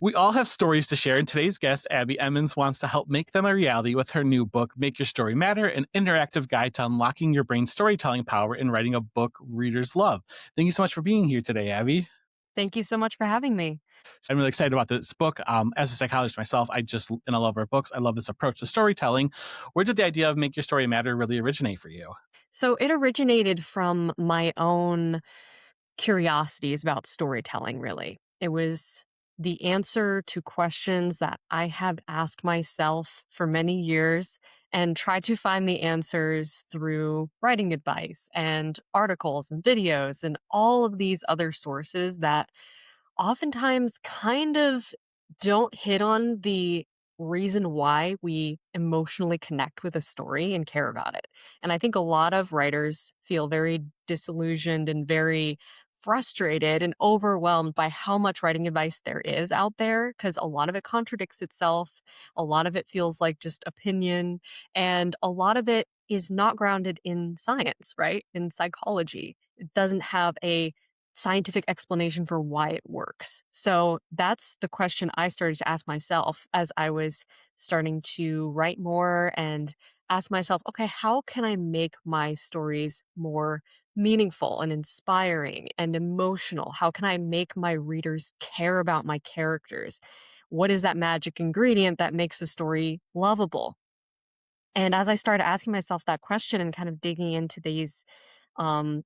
We all have stories to share, and today's guest, Abbie Emmons, wants to help make them a reality with her new book, Make Your Story Matter, an interactive guide to unlocking your brain's storytelling power and writing a book readers love. Thank you so much for being here today, Abbie. Thank you so much for having me. I'm really excited about this book. As a psychologist myself, and I love our books. I love this approach to storytelling. Where did the idea of Make Your Story Matter really originate for you? So it originated from my own curiosities about storytelling, really. It was the answer to questions that I have asked myself for many years and tried to find the answers through writing advice and articles and videos and all of these other sources that oftentimes kind of don't hit on the reason why we emotionally connect with a story and care about it. And I think a lot of writers feel very disillusioned and very frustrated and overwhelmed by how much writing advice there is out there because a lot of it contradicts itself. A lot of it feels like just opinion. And a lot of it is not grounded in science, right? In psychology. It doesn't have a scientific explanation for why it works. So that's the question I started to ask myself as I was starting to write more and ask myself, okay, how can I make my stories more meaningful and inspiring and emotional? How can I make my readers care about my characters? What is that magic ingredient that makes a story lovable? And as I started asking myself that question and kind of digging into um,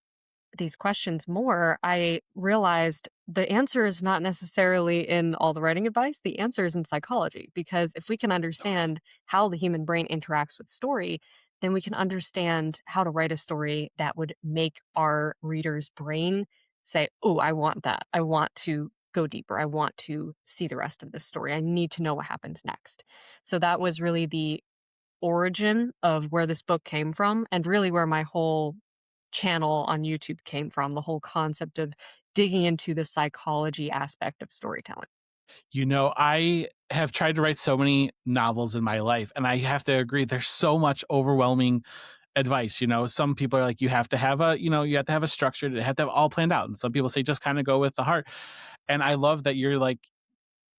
these questions more, I realized the answer is not necessarily in all the writing advice. The answer is in psychology, because if we can understand how the human brain interacts with story, then we can understand how to write a story that would make our reader's brain say, oh, I want that. I want to go deeper. I want to see the rest of this story. I need to know what happens next. So that was really the origin of where this book came from and really where my whole channel on YouTube came from, the whole concept of digging into the psychology aspect of storytelling. I have tried to write so many novels in my life, and I have to agree, there's so much overwhelming advice. Some people are like, you have to have you have to have a structure, you have to have all planned out. And some people say, just kind of go with the heart. And I love that you're like,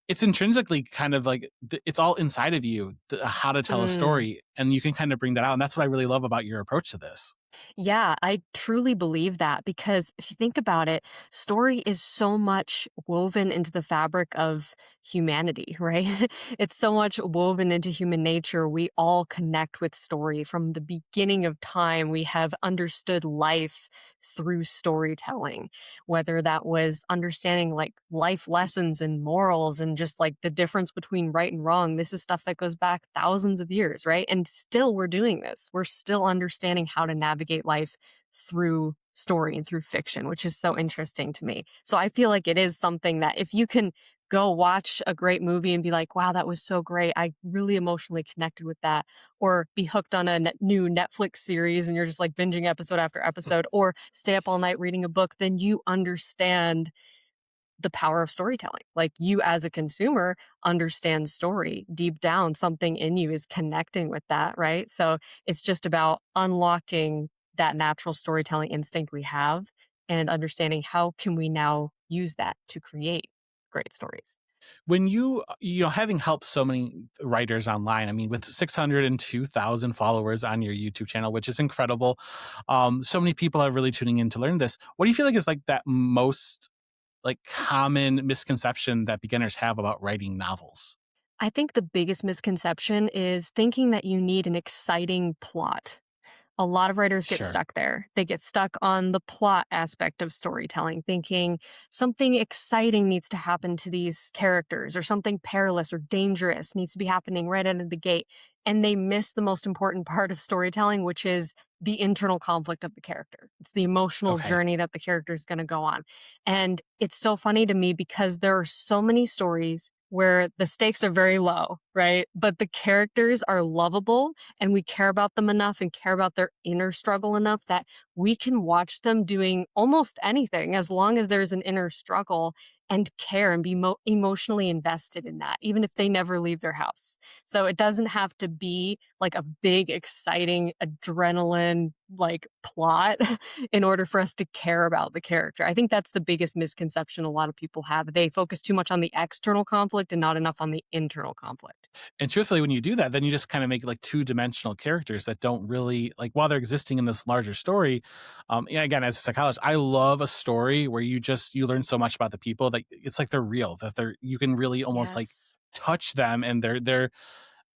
it's intrinsically kind of like, it's all inside of you, how to tell a Mm. story. And you can kind of bring that out. And that's what I really love about your approach to this. Yeah, I truly believe that because if you think about it, story is so much woven into the fabric of humanity, right? It's so much woven into human nature. We all connect with story from the beginning of time. We have understood life through storytelling, whether that was understanding like life lessons and morals and just like the difference between right and wrong. This is stuff that goes back thousands of years, right? And still we're doing this. We're still understanding how to navigate life through story and through fiction, which is so interesting to me. So I feel like it is something that if you can go watch a great movie and be like, wow, that was so great. I really emotionally connected with that. Or be hooked on a new Netflix series and you're just like binging episode after episode, or stay up all night reading a book, then you understand the power of storytelling. Like you as a consumer understand story deep down, something in you is connecting with that, right? So it's just about unlocking that natural storytelling instinct we have and understanding how can we now use that to create great stories. When having helped so many writers online, I mean, with 602,000 followers on your YouTube channel, which is incredible. So many people are really tuning in to learn this. What do you feel like is like that most like common misconception that beginners have about writing novels? I think the biggest misconception is thinking that you need an exciting plot. A lot of writers get Sure. stuck there. They get stuck on the plot aspect of storytelling, thinking something exciting needs to happen to these characters, or something perilous or dangerous needs to be happening right out of the gate. And they miss the most important part of storytelling, which is the internal conflict of the character. It's the emotional Okay. journey that the character is going to go on. And it's so funny to me because there are so many stories where the stakes are very low, right? But the characters are lovable and we care about them enough and care about their inner struggle enough that we can watch them doing almost anything as long as there's an inner struggle and care and be emotionally invested in that, even if they never leave their house. So it doesn't have to be like a big, exciting, adrenaline like plot in order for us to care about the character. I think that's the biggest misconception a lot of people have. They focus too much on the external conflict and not enough on the internal conflict. And truthfully, when you do that, then you just kind of make like two-dimensional characters that don't really like while they're existing in this larger story. Yeah, again, as a psychologist, I love a story where you learn so much about the people that it's like they're real, that they're you can really almost like Yes. touch them, and they're.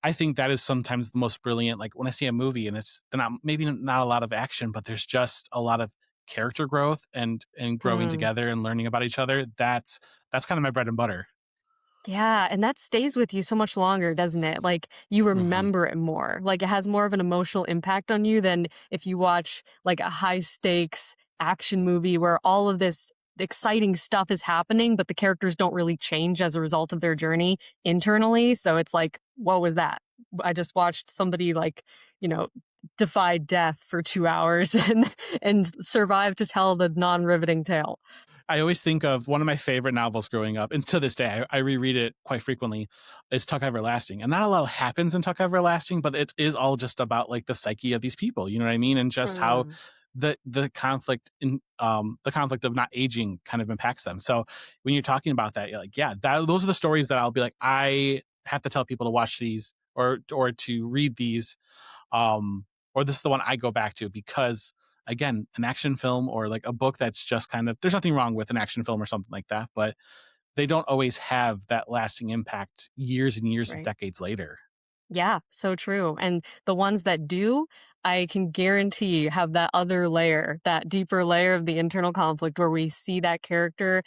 I think that is sometimes the most brilliant. Like when I see a movie and it's they're not maybe not a lot of action, but there's just a lot of character growth and growing Mm. together and learning about each other. That's kind of my bread and butter. Yeah, and that stays with you so much longer, doesn't it? Like, you Mhm. remember it more. Like, it has more of an emotional impact on you than if you watch, like, a high stakes action movie where all of this exciting stuff is happening, but the characters don't really change as a result of their journey internally. So it's like, what was that? I just watched somebody, like, you know, defy death for 2 hours and survive to tell the non-riveting tale. I always think of one of my favorite novels growing up, and to this day, I reread it quite frequently, is Tuck Everlasting. And not a lot happens in Tuck Everlasting, but it is all just about like the psyche of these people, you know what I mean? And just how Mm. the conflict of not aging kind of impacts them. So when you're talking about that, you're like, yeah, those are the stories that I'll be like, I have to tell people to watch these or to read these um, or this is the one I go back to because again, an action film or like a book that's just kind of there's nothing wrong with an action film or something like that, but they don't always have that lasting impact years and years and Right. decades later. Yeah, so true. And the ones that do, I can guarantee have that other layer, that deeper layer of the internal conflict where we see that character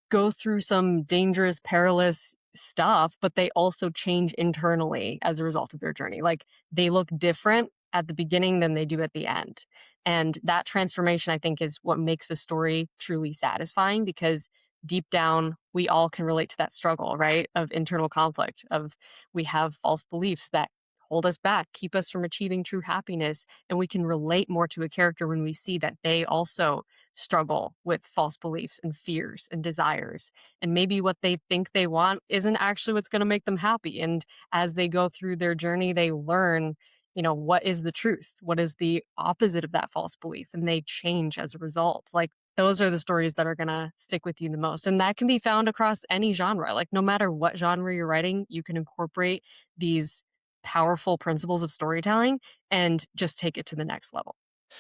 go through some dangerous, perilous stuff, but they also change internally as a result of their journey. Like they look different at the beginning than they do at the end. And that transformation, I think, is what makes a story truly satisfying because deep down, we all can relate to that struggle, right? Of internal conflict, of we have false beliefs that hold us back, keep us from achieving true happiness. And we can relate more to a character when we see that they also struggle with false beliefs and fears and desires. And maybe what they think they want isn't actually what's going to make them happy. And as they go through their journey, they learn, what is the truth? What is the opposite of that false belief? And they change as a result. Like those are the stories that are going to stick with you the most. And that can be found across any genre. Like no matter what genre you're writing, you can incorporate these powerful principles of storytelling and just take it to the next level.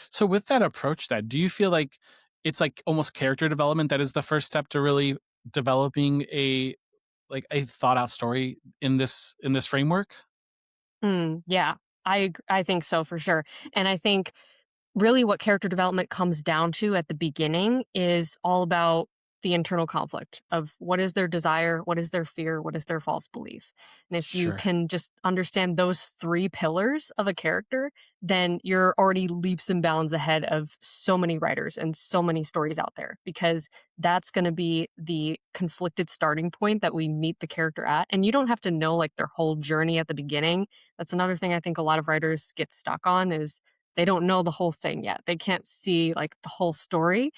So with that approach then, do you feel like it's like almost character development that is the first step to really developing a thought out story in this framework? Yeah, I think so for sure. And I think really what character development comes down to at the beginning is all about the internal conflict of what is their desire, what is their fear, what is their false belief. And if you Sure. can just understand those three pillars of a character, then you're already leaps and bounds ahead of so many writers and so many stories out there because that's going to be the conflicted starting point that we meet the character at. And you don't have to know like their whole journey at the beginning. That's another thing I think a lot of writers get stuck on is they don't know the whole thing yet. They can't see like the whole story.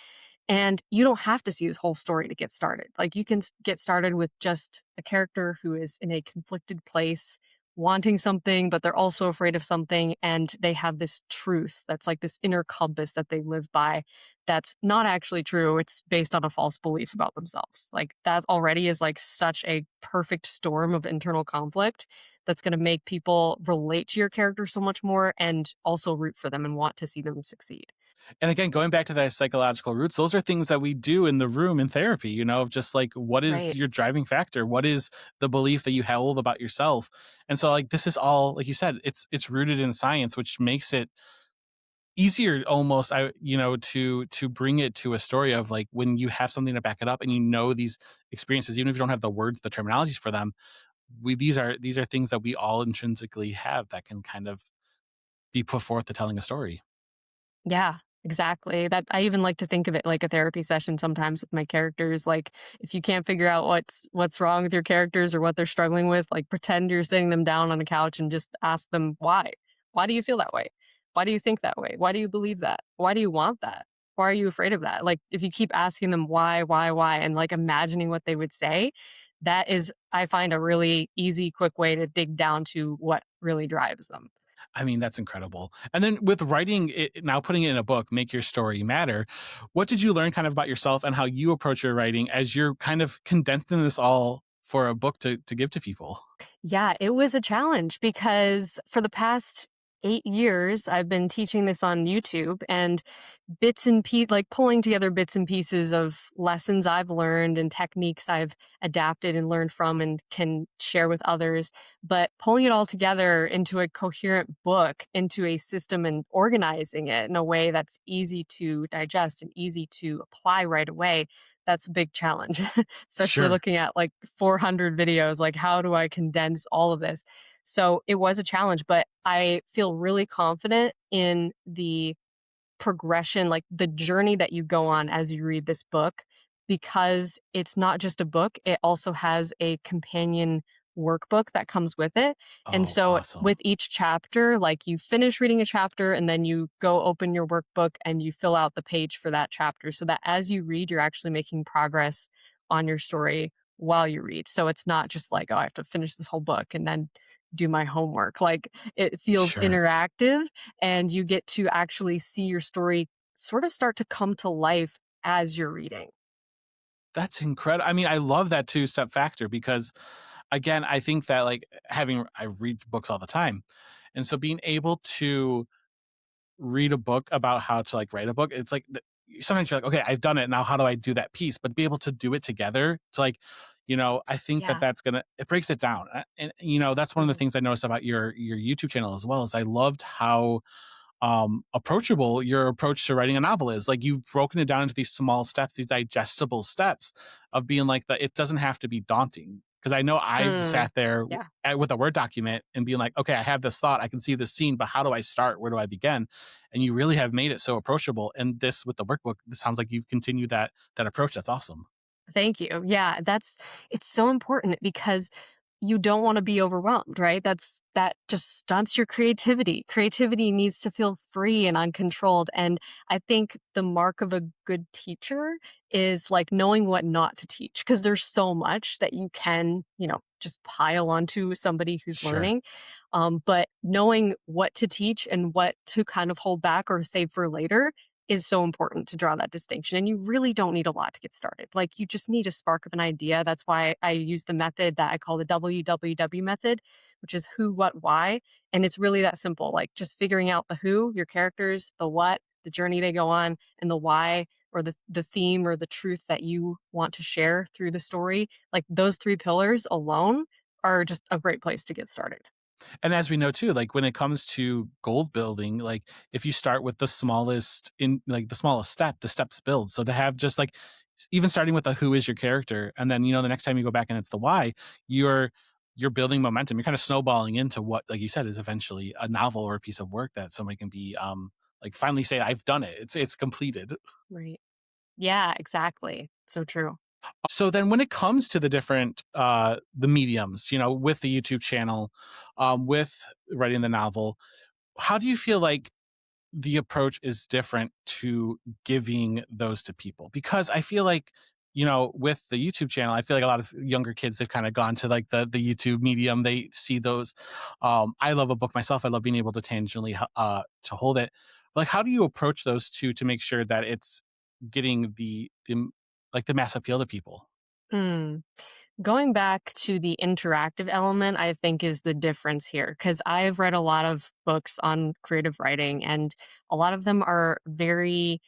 And you don't have to see this whole story to get started. Like you can get started with just a character who is in a conflicted place, wanting something, but they're also afraid of something. And they have this truth that's like this inner compass that they live by that's not actually true. It's based on a false belief about themselves. Like that already is like such a perfect storm of internal conflict that's going to make people relate to your character so much more and also root for them and want to see them succeed. And again, going back to that psychological roots, those are things that we do in the room in therapy, of just like, what is Right. your driving factor? What is the belief that you hold about yourself? And so like, this is all, like you said, it's rooted in science, which makes it easier almost, to bring it to a story of like when you have something to back it up and these experiences, even if you don't have the words, the terminologies for them, these are things that we all intrinsically have that can kind of be put forth to telling a story. Yeah, exactly. That I even like to think of it like a therapy session sometimes with my characters. Like if you can't figure out what's wrong with your characters or what they're struggling with, like pretend you're sitting them down on a couch and just ask them why. Why do you feel that way? Why do you think that way? Why do you believe that? Why do you want that? Why are you afraid of that? Like if you keep asking them why, and like imagining what they would say, that is I find a really easy, quick way to dig down to what really drives them. I mean, that's incredible. And then with writing it now putting it in a book, Make Your Story Matter, what did you learn kind of about yourself and how you approach your writing as you're kind of condensing this all for a book to give to people? Yeah, it was a challenge because for the past 8 years, I've been teaching this on YouTube, and like pulling together bits and pieces of lessons I've learned and techniques I've adapted and learned from and can share with others, but pulling it all together into a coherent book, into a system and organizing it in a way that's easy to digest and easy to apply right away, that's a big challenge. Especially Sure. looking at like 400 videos, like how do I condense all of this? So it was a challenge, but I feel really confident in the progression, like the journey that you go on as you read this book, because it's not just a book, it also has a companion workbook that comes with it. And Oh, so awesome. with each chapter, like you finish reading a chapter and then you go open your workbook and you fill out the page for that chapter so that as you read, you're actually making progress on your story while you read. So it's not just like, oh, I have to finish this whole book and then do my homework. Like it feels Sure. interactive and you get to actually see your story sort of start to come to life as you're reading. That's incredible. I mean, I love that two-step factor because, again, I think that, like, I read books all the time, and so being able to read a book about how to, like, write a book, it's like sometimes you're like, "Okay, I've done it, now how do I do that piece?" But be able to do it together to, like, I think that Yeah. that's gonna it breaks it down, and, that's one of the Mhm. things I noticed about your YouTube channel as well, is I loved how approachable your approach to writing a novel is. Like you've broken it down into these small steps, these digestible steps of being like it doesn't have to be daunting. Because I know I've Mm. sat there Yeah. with a Word document and being like, okay, I have this thought, I can see this scene, but how do I start? Where do I begin? And you really have made it so approachable. And this with the workbook, this sounds like you've continued that approach. That's awesome. Thank you. Yeah, it's so important because you don't want to be overwhelmed, right? That just stunts your creativity. Creativity needs to feel free and uncontrolled. And I think the mark of a good teacher is like knowing what not to teach because there's so much that you can, just pile onto somebody who's Sure. learning. But knowing what to teach and what to kind of hold back or save for later is so important to draw that distinction. And you really don't need a lot to get started. Like you just need a spark of an idea. That's why I use the method that I call the WWW method, which is who, what, why. And it's really that simple. Like just figuring out the who, your characters, the what, the journey they go on, and the why or the theme or the truth that you want to share through the story. Like those three pillars alone are just a great place to get started. And as we know too, like when it comes to gold building, like if you start with the smallest step, the steps build. So to have just like even starting with a who is your character, and then the next time you go back and it's the why, you're you're building momentum. You're kind of snowballing into what, like you said, is eventually a novel or a piece of work that somebody can be like finally say, I've done it. It's completed. Right. Yeah, exactly. So true. So then when it comes to the different the mediums, with the YouTube channel, with writing the novel, how do you feel like the approach is different to giving those to people? Because I feel like, with the YouTube channel, I feel like a lot of younger kids have kind of gone to like the YouTube medium. They see those. I love a book myself. I love being able to tangentially to hold it. Like, how do you approach those two to make sure that it's getting the mass appeal to people? Hmm. Going back to the interactive element, I think is the difference here because I've read a lot of books on creative writing, and a lot of them are very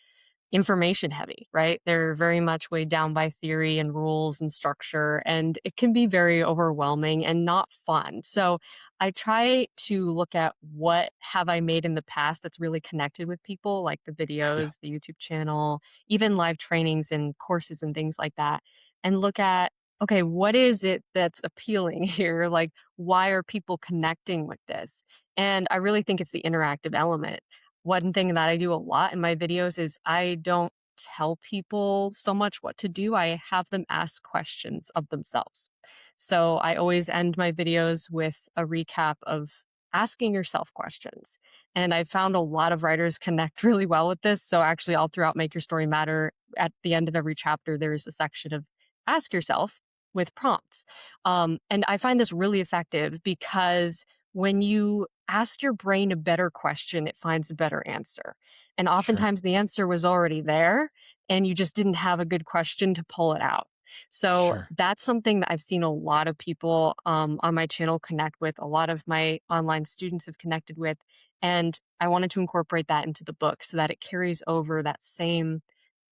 information heavy, right? They're very much weighed down by theory and rules and structure, and it can be very overwhelming and not fun. So I try to look at what have I made in the past that's really connected with people, like the Yeah. videos, the YouTube channel, even live trainings and courses and things like that, and look at okay, what is it that's appealing here? Like, why are people connecting with this? And I really think it's the interactive element. One thing that I do a lot in my videos is I don't tell people so much what to do. I have them ask questions of themselves. So I always end my videos with a recap of asking yourself questions. And I found a lot of writers connect really well with this. So actually, all throughout Make Your Story Matter, at the end of every chapter, there's a section of ask yourself with prompts. And I find this really effective because when you ask your brain a better question, it finds a better answer. And Sure. oftentimes the answer was already there and you just didn't have a good question to pull it out. So Sure. that's something that I've seen a lot of people on my channel connect with, a lot of my online students have connected with. And I wanted to incorporate that into the book so that it carries over that same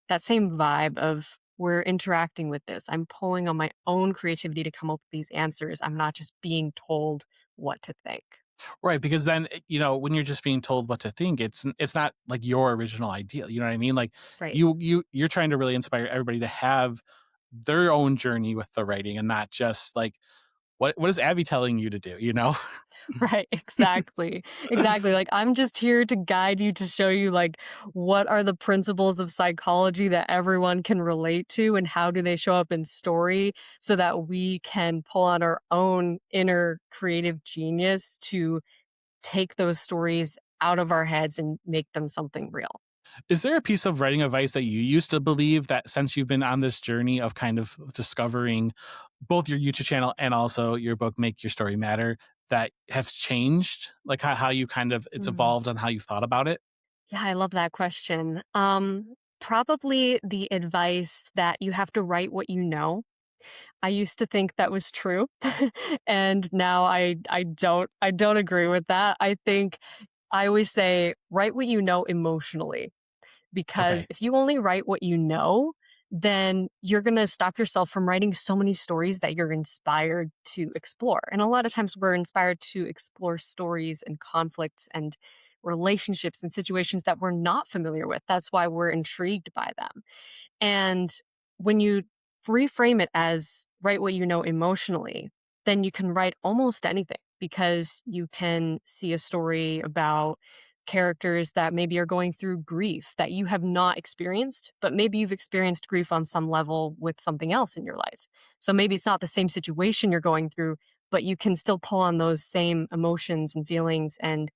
vibe of we're interacting with this. I'm pulling on my own creativity to come up with these answers. I'm not just being told what to think. Right, because then, when you're just being told what to think, it's not like your original idea, you know what I mean? Like, Right. you're trying to really inspire everybody to have their own journey with the writing and not just like, what is Abby telling you to do, you know? Right, exactly. Exactly. Like I'm just here to guide you to show you like what are the principles of psychology that everyone can relate to and how do they show up in story so that we can pull on our own inner creative genius to take those stories out of our heads and make them something real. Is there a piece of writing advice that you used to believe that since you've been on this journey of kind of discovering both your YouTube channel and also your book, Make Your Story Matter, that has changed? Like how you kind of, it's Mm. evolved on how you thought about it? Yeah, I love that question. Probably the advice that you have to write what you know. I used to think that was true, and now I don't agree with that. I think I always say write what you know emotionally because Okay. if you only write what you know, then you're going to stop yourself from writing so many stories that you're inspired to explore. And a lot of times we're inspired to explore stories and conflicts and relationships and situations that we're not familiar with. That's why we're intrigued by them. And when you reframe it as write what you know emotionally, then you can write almost anything because you can see a story about characters that maybe are going through grief that you have not experienced, but maybe you've experienced grief on some level with something else in your life. So maybe it's not the same situation you're going through, but you can still pull on those same emotions and feelings and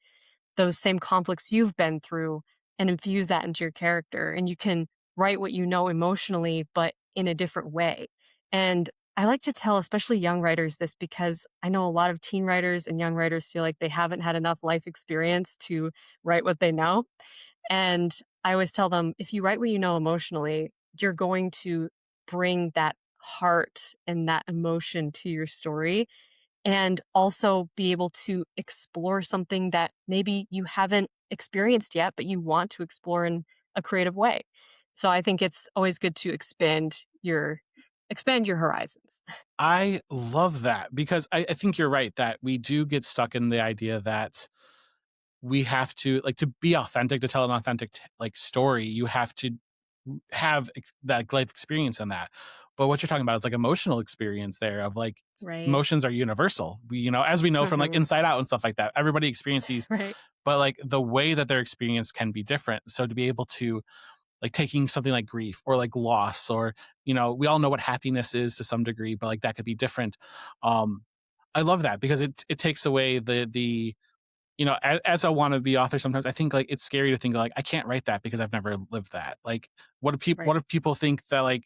those same conflicts you've been through and infuse that into your character. And you can write what you know emotionally, but in a different way. And I like to tell, especially young writers, this because I know a lot of teen writers and young writers feel like they haven't had enough life experience to write what they know. And I always tell them if you write what you know emotionally, you're going to bring that heart and that emotion to your story and also be able to explore something that maybe you haven't experienced yet, but you want to explore in a creative way. So I think it's always good to expand your horizons. I love that because I think you're right that we do get stuck in the idea that we have to like to be authentic, to tell an authentic like story, you have to have that life experience in that. But what you're talking about is like emotional experience there of like Right. emotions are universal. As we know from like Hmm. Inside Out and stuff like that, everybody experiences these, Right. but like the way that their experience can be different. So to be able to like taking something like grief or like loss or we all know what happiness is to some degree, but like that could be different. um I love that because it takes away the as a wannabe author, sometimes I think like it's scary to think like I can't write that because I've never lived that. Like, what Right. if people think that like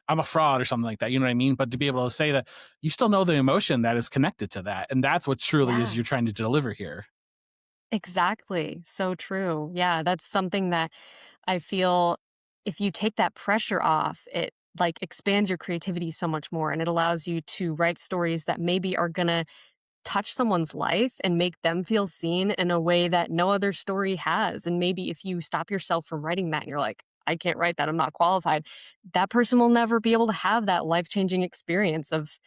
I'm a fraud or something like that? You know what I mean? But to be able to say that you still know the emotion that is connected to that, and that's what truly is Yeah. you're trying to deliver here. Exactly. So true. Yeah, that's something that I feel if you take that pressure off, it like expands your creativity so much more and it allows you to write stories that maybe are going to touch someone's life and make them feel seen in a way that no other story has. And maybe if you stop yourself from writing that and you're like, I can't write that, I'm not qualified, that person will never be able to have that life-changing experience of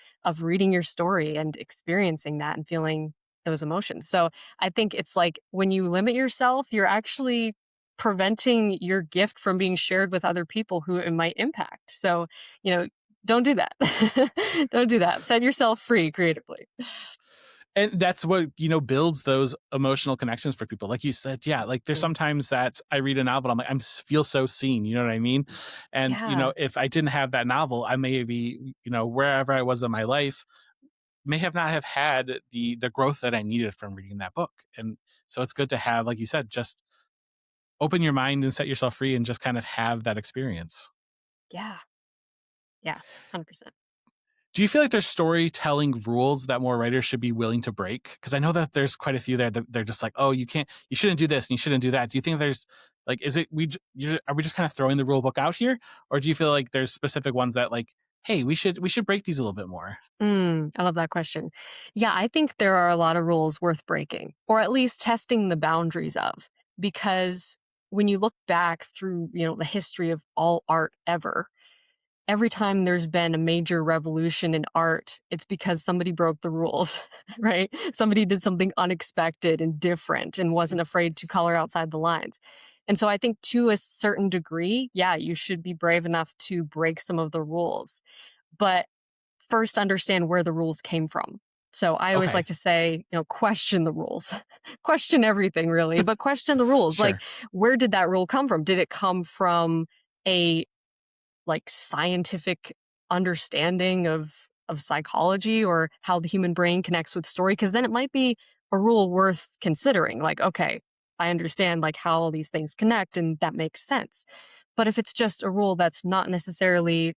reading your story and experiencing that and feeling those emotions. So I think it's like when you limit yourself, you're actually preventing your gift from being shared with other people who it might impact. So, you know, don't do that. Don't do that. Set yourself free creatively. And that's what builds those emotional connections for people, like you said. Yeah, like there's Mm. sometimes that I read a novel, I'm like feel so seen, you know what I mean? And Yeah. if I didn't have that novel, I may be wherever I was in my life may have not have had the growth that I needed from reading that book. And so it's good to have, like you said, just open your mind and set yourself free and just kind of have that experience. Yeah. Yeah. 100%. Do you feel like there's storytelling rules that more writers should be willing to break? Because I know that there's quite a few there that they're just like, oh, you shouldn't do this and you shouldn't do that. Do you think there's like, is it are we just kind of throwing the rule book out here, or do you feel like there's specific ones that like, hey, we should break these a little bit more? I love that question. Yeah, I think there are a lot of rules worth breaking, or at least testing the boundaries of, because when you look back through, the history of all art ever, every time there's been a major revolution in art, it's because somebody broke the rules, right? Somebody did something unexpected and different and wasn't afraid to color outside the lines. And so I think to a certain degree, yeah, you should be brave enough to break some of the rules. But first understand where the rules came from. So I always Okay, like to say, question the rules. Question everything really, but question the rules. Like, sure, where did that rule come from? Did it come from a scientific understanding of psychology or how the human brain connects with story? Because then it might be a rule worth considering. Like, okay, I understand like how all these things connect and that makes sense. But if it's just a rule that's not necessarily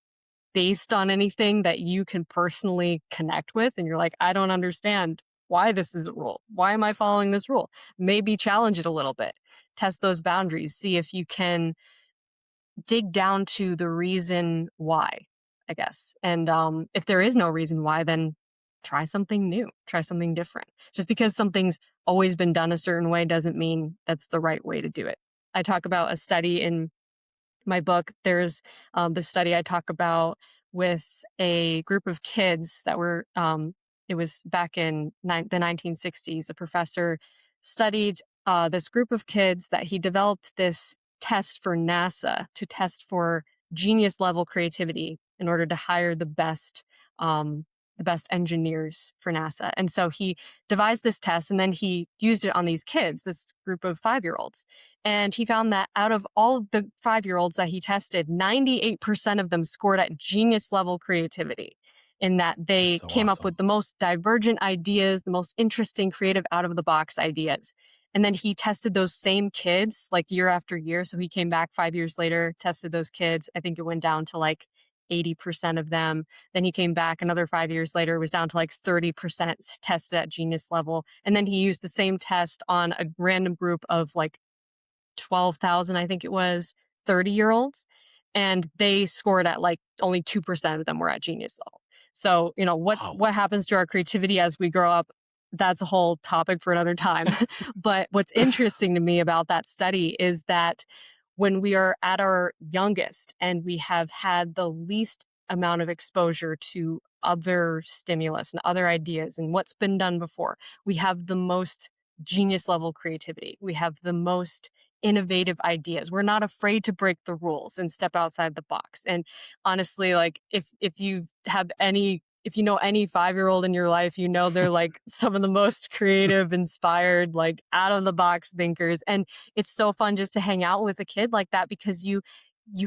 based on anything that you can personally connect with, and you're like, I don't understand why this is a rule. Why am I following this rule? Maybe challenge it a little bit. Test those boundaries. See if you can dig down to the reason why, I guess. And if there is no reason why, then try something new, try something different. Just because something's always been done a certain way doesn't mean that's the right way to do it. I talk about a study in my book. There's this study I talk about with a group of kids that were, it was back in the 1960s. A professor studied this group of kids that he developed this test for NASA to test for genius level creativity in order to hire um, the best engineers for NASA. And so he devised this test and then he used it on these kids, this group of 5-year-olds. And he found that out of all the 5-year-olds that he tested, 98% of them scored at genius level creativity, in that that's they so came up awesome. with the most divergent ideas, the most interesting, creative, out of the box ideas. And then he tested those same kids like year after year. So he came back 5 years later, tested those kids. I think it went down to like 80% of them. Then he came back another 5 years later, it was down to like 30% tested at genius level. And then he used the same test on a random group of like 12,000, I think it was, 30-year-olds. And they scored at like only 2% of them were at genius level. So, Wow. what happens to our creativity as we grow up? That's a whole topic for another time. But what's interesting to me about that study is that when we are at our youngest and we have had the least amount of exposure to other stimulus and other ideas and what's been done before, we have the most genius level creativity. We have the most innovative ideas. We're not afraid to break the rules and step outside the box. And honestly, like if you have any if you know any 5-year-old in your life, they're like some of the most creative, inspired, like out of the box thinkers. And it's so fun just to hang out with a kid like that because you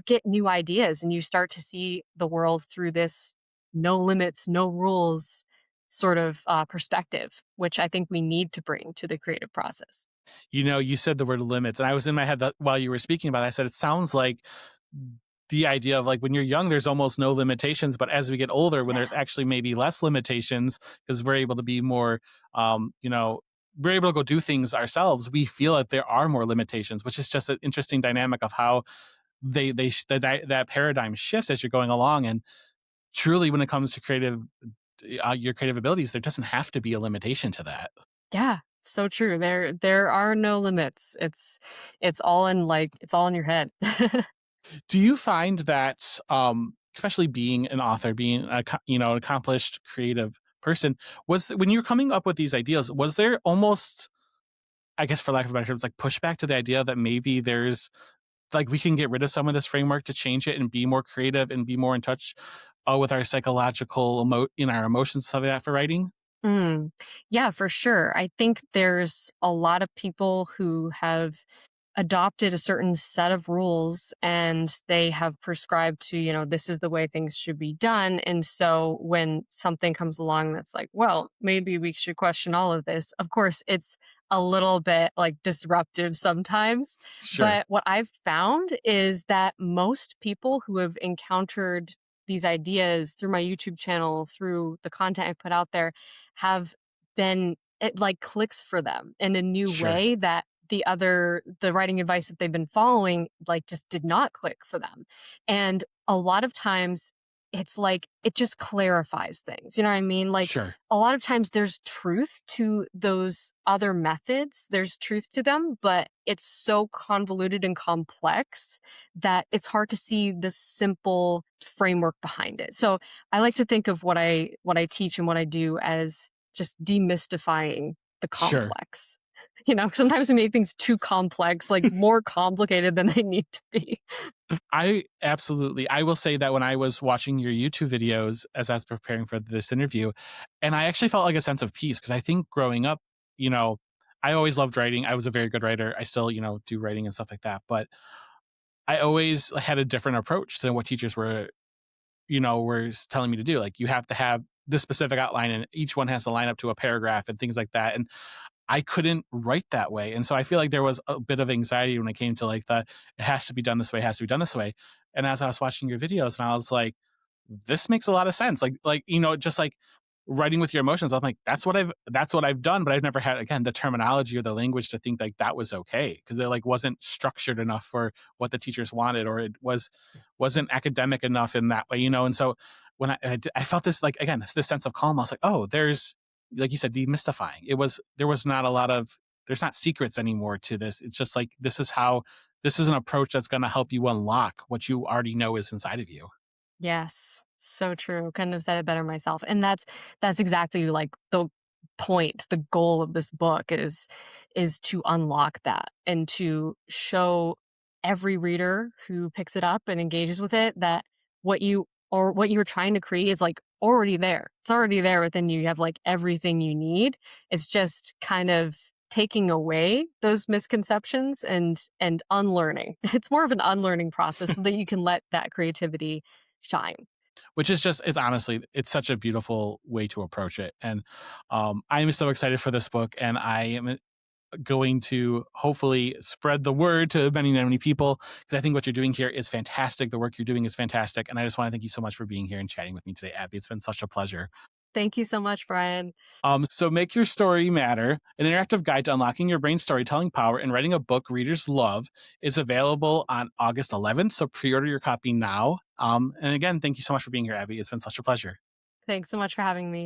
get new ideas and you start to see the world through this no limits, no rules sort of perspective, which I think we need to bring to the creative process. You said the word limits, and I was in my head that while you were speaking about it, I said it sounds like the idea of like when you're young, there's almost no limitations, but as we get older, when Yeah. there's actually maybe less limitations, because we're able to be more, we're able to go do things ourselves. We feel that there are more limitations, which is just an interesting dynamic of how that paradigm shifts as you're going along. And truly, when it comes to your creative abilities, there doesn't have to be a limitation to that. Yeah, so true. There are no limits. It's all in your head. Do you find that, especially being an author, being an accomplished creative person, when you were coming up with these ideas, was there almost, I guess, for lack of better terms, like pushback to the idea that maybe there's like we can get rid of some of this framework to change it and be more creative and be more in touch with our in our emotions, stuff like that for writing? Mm. Yeah, for sure. I think there's a lot of people who have adopted a certain set of rules and they have prescribed to, this is the way things should be done. And so when something comes along that's like, well, maybe we should question all of this, of course, it's a little bit like disruptive sometimes. Sure. But what I've found is that most people who have encountered these ideas through my YouTube channel, through the content I put out there, have been it like clicks for them in a new Sure. way that the writing advice that they've been following like just did not click for them. And a lot of times it's like it just clarifies things. You know what I mean? Like Sure. a lot of times there's truth to those other methods. There's truth to them, but it's so convoluted and complex that it's hard to see the simple framework behind it. So I like to think of what I teach and what I do as just demystifying the Sure. complex. Sometimes we make things too complex, like more complicated than they need to be. I will say that when I was watching your YouTube videos as I was preparing for this interview, and I actually felt like a sense of peace because I think growing up, you know, I always loved writing. I was a very good writer. I still, do writing and stuff like that. But I always had a different approach than what teachers were telling me to do. Like you have to have this specific outline and each one has to line up to a paragraph and things like that. And I couldn't write that way. And so I feel like there was a bit of anxiety when it came to like it has to be done this way, it has to be done this way. And as I was watching your videos and I was like, this makes a lot of sense. Just like writing with your emotions. I'm like, that's what I've done, but I've never had again the terminology or the language to think like that was okay. Cause it like wasn't structured enough for what the teachers wanted, or it wasn't academic enough in that way. And so when I felt this like again, this sense of calm, I was like, oh, there's like you said, demystifying. There was not a lot of there's not secrets anymore to this. It's just like this is an approach that's going to help you unlock what you already know is inside of you. Yes, so true. Couldn't have said it better myself. And that's exactly like the point, the goal of this book is to unlock that and to show every reader who picks it up and engages with it that what you were trying to create is like already there. It's already there within you. You have like everything you need. It's just kind of taking away those misconceptions and unlearning. It's more of an unlearning process so that you can let that creativity shine. Which is just it's honestly it's such a beautiful way to approach it. And I am so excited for this book, and I am going to hopefully spread the word to many, many people because I think what you're doing here is fantastic. The work you're doing is fantastic. And I just want to thank you so much for being here and chatting with me today, Abbie. It's been such a pleasure. Thank you so much, Brian. So Make Your Story Matter, an interactive guide to unlocking your brain's storytelling power and writing a book readers love, is available on August 11th. So pre-order your copy now. And again, thank you so much for being here, Abbie. It's been such a pleasure. Thanks so much for having me.